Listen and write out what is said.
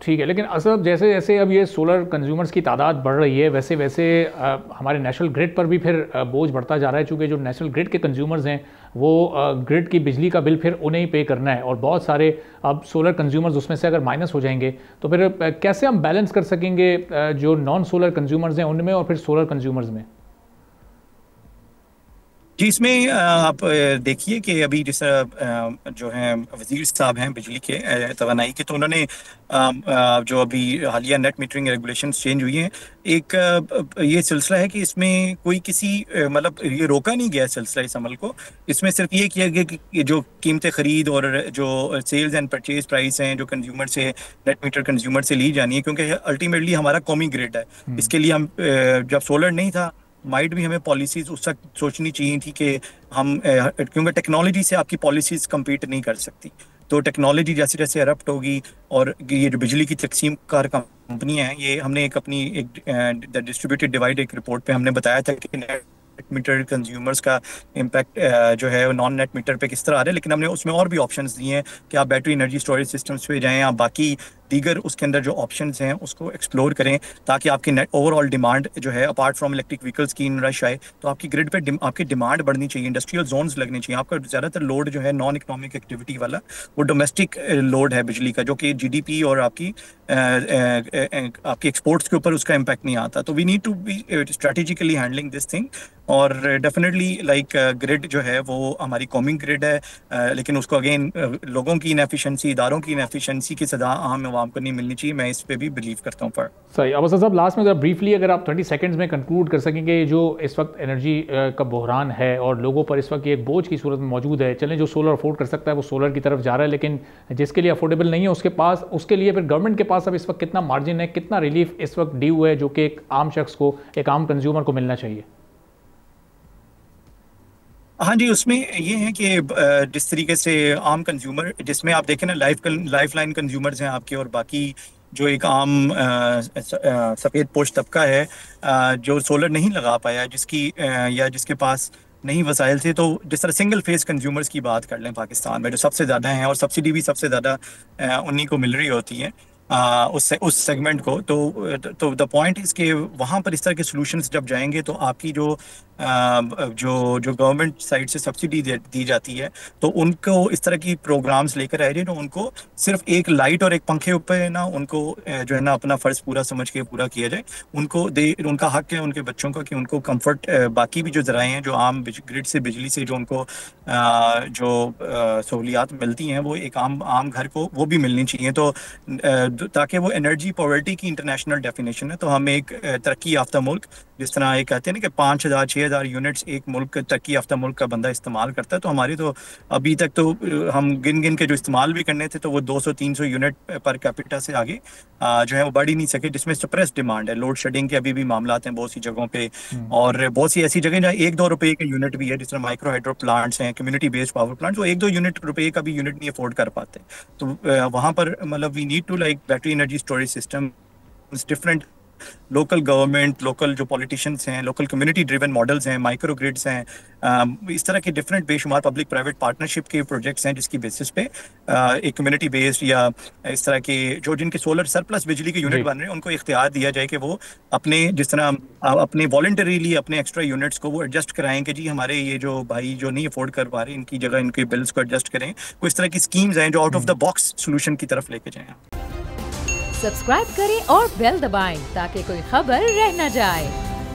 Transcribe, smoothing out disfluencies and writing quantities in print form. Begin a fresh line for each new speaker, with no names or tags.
ठीक है, लेकिन असल जैसे जैसे अब ये सोलर कंज्यूमर्स की तादाद बढ़ रही है, वैसे वैसे हमारे नेशनल ग्रिड पर भी फिर बोझ बढ़ता जा रहा है, चूँकि जो नेशनल ग्रिड के कंज्यूमर्स हैं वो ग्रिड की बिजली का बिल फिर उन्हें ही पे करना है, और बहुत सारे अब सोलर कंज्यूमर्स उसमें से अगर माइनस हो जाएंगे तो फिर कैसे हम बैलेंस कर सकेंगे जो नॉन सोलर कंज्यूमर्स हैं उनमें और फिर सोलर कंज्यूमर्स में?
जी, इसमें आप देखिए कि अभी जिस जो है वजीर साहब हैं बिजली के, तवानाई के, तो उन्होंने जो अभी हालिया नेट मीटरिंग रेगुलेशंस चेंज हुई हैं, एक ये सिलसिला है कि इसमें कोई किसी मतलब ये रोका नहीं गया सिलसिला इस अमल को। इसमें सिर्फ ये किया गया कि जो कीमतें खरीद और जो सेल्स एंड परचेज प्राइस हैं जो कंज्यूमर से, नेट मीटर कंज्यूमर से ली जानी है, क्योंकि अल्टीमेटली हमारा कौमी ग्रिड है। इसके लिए हम जब सोलर नहीं था, माइट भी हमें पॉलिसीज उस वक्त सोचनी चाहिए थी कि हम क्योंकि टेक्नोलॉजी से आपकी पॉलिसीज compete नहीं कर सकती। तो टेक्नोलॉजी जैसे जैसे अडप्ट होगी, और ये जो बिजली की तकसीम कार कंपनियां हैं, ये हमने एक अपनी एक डिस्ट्रीब्यूटेड डिवाइड एक रिपोर्ट पे हमने बताया था कि नेट मीटर कंज्यूमर्स का इम्पैक्ट जो है नॉन नेट मीटर पे किस तरह आ रहा है। लेकिन हमने उसमें और भी ऑप्शंस दिए हैं कि आप बैटरी एनर्जी स्टोरेज सिस्टम्स पे जाएं, आप बाकी दीगर उसके अंदर जो ऑप्शंस हैं उसको एक्सप्लोर करें, ताकि आपकी नेट ओवरऑल डिमांड जो है, अपार्ट फ्रॉम इलेक्ट्रिक व्हीकल्स की इन रश आए, तो आपकी ग्रिड पे आपकी डिमांड बढ़नी चाहिए, इंडस्ट्रियल जोन्स लगने चाहिए। आपका ज़्यादातर लोड जो है नॉन इकोनॉमिक एक्टिविटी वाला, वो डोमेस्टिक लोड है बिजली का, जो कि जीडीपी और आपकी एक्सपोर्ट्स के ऊपर उसका इम्पैक्ट नहीं आता। तो we need to be strategically handling this thing. और डेफिनेटली लाइक ग्रिड जो है वो हमारी कॉमिंग ग्रिड है, लेकिन उसको अगेन लोगों की इनएफिशिएंसी, इदारों की इनएफिशिएंसी की सजा आम आवाम को नहीं मिलनी चाहिए। मैं इस पे भी बिलीव करता हूँ।
सही। अब साहब लास्ट में ज़रा ब्रीफली अगर आप 20 सेकंड्स में कंक्लूड कर सकेंगे, जो इस वक्त एनर्जी का बहरान है और लोगों पर इस वक्त एक बोझ की सूरत में मौजूद है, चलें जो सोलर अफोर्ड कर सकता है वो सोलर की तरफ जा रहा है, लेकिन जिसके लिए अफोर्डेबल नहीं है उसके पास, उसके लिए फिर गवर्नमेंट के पास अब इस वक्त कितना मार्जिन है, कितना रिलीफ इस वक्त ड्यू है जो कि एक आम शख्स को, एक आम कंज्यूमर को मिलना चाहिए?
हाँ जी, उसमें ये है कि जिस तरीके से आम कंज्यूमर, जिसमें आप देखें ना, लाइफ लाइन कंज्यूमर्स हैं आपके, और बाकी जो एक आम सफ़ेद पोश तबका है जो सोलर नहीं लगा पाया, जिसकी या जिसके पास नहीं वसाइल थे, तो जिस तरह सिंगल फेस कंज्यूमर्स की बात कर लें पाकिस्तान में, जो सबसे ज़्यादा हैं और सब्सिडी भी सबसे ज़्यादा उन्हीं को मिल रही होती है, उस सेगमेंट को। तो द पॉइंट इज के वहाँ पर इस तरह के सॉल्यूशंस जब जाएंगे, तो आपकी जो गवर्नमेंट साइड से सब्सिडी दी जाती है, तो उनको इस तरह की प्रोग्राम्स लेकर आए, तो उनको सिर्फ एक लाइट और एक पंखे ऊपर ना, उनको जो है ना अपना फ़र्ज पूरा समझ के पूरा किया जाए। उनका हक है उनके बच्चों का कि उनको कंफर्ट, बाकी भी जो ज़राए हैं जो आम ग्रिड से बिजली से जो उनको जो सहूलियात मिलती हैं, वो एक आम घर को वो भी मिलनी चाहिए। तो ताकि वो एनर्जी पॉवर्टी की इंटरनेशनल डेफिनेशन है, तो हम एक तरक्की याफ्ता मुल्क, जिस तरह एक कहते हैं ना कि 5,000 6,000 यूनिट्स एक मुल्क, तरक्की याफ्ता मुल्क का बंदा इस्तेमाल करता है, तो हमारी तो अभी तक तो हम गिन गिन के जो इस्तेमाल भी करने थे, तो वो 200-300 यूनिट पर कैपिटा से आगे जो है वो बढ़ ही नहीं सके, जिसमें सप्रेस डिमांड है। लोड शेडिंग के अभी भी मामला हैं बहुत सी जगहों पे, और बहुत सी ऐसी जगह जहाँ 1-2 रुपए के यूनिट भी है, जिस तरह माइक्रो हाइड्रो प्लांट्स हैं, कम्युनिटी बेस्ड पावर प्लांट्स, वो 1-2 रुपए का भी यूनिट नहीं अफोर्ड कर पाते। तो वहाँ पर मतलब we need to like battery energy storage system, different local government, local जो पॉलिटिशियंस हैं, लोकल कम्युनिटी ड्रिवन मॉडल्स हैं, माइक्रो ग्रिड्स हैं, इस तरह के डिफरेंट बेशुमार पब्लिक प्राइवेट पार्टनरशिप के प्रोजेक्ट्स हैं, जिसकी बेसिस पे एक कम्युनिटी बेस्ड या इस तरह के जो जिनके सोलर सरप्लस बिजली के यूनिट बन रहे हैं, उनको इख्तियार दिया जाए कि वो अपने, जिस तरह अपने वॉलंटरीली अपने एक्स्ट्रा यूनिट्स को वो एडजस्ट कराएं कि जी हमारे ये जो भाई जो नहीं अफोर्ड कर पा रहे, इनकी जगह इनके बिल्स को एडजस्ट करें। कोई इस तरह की स्कीम्स हैं जो out of the box solution की तरफ लेके जाएं।
सब्सक्राइब करें और बेल दबाएं ताकि कोई खबर रह न जाए।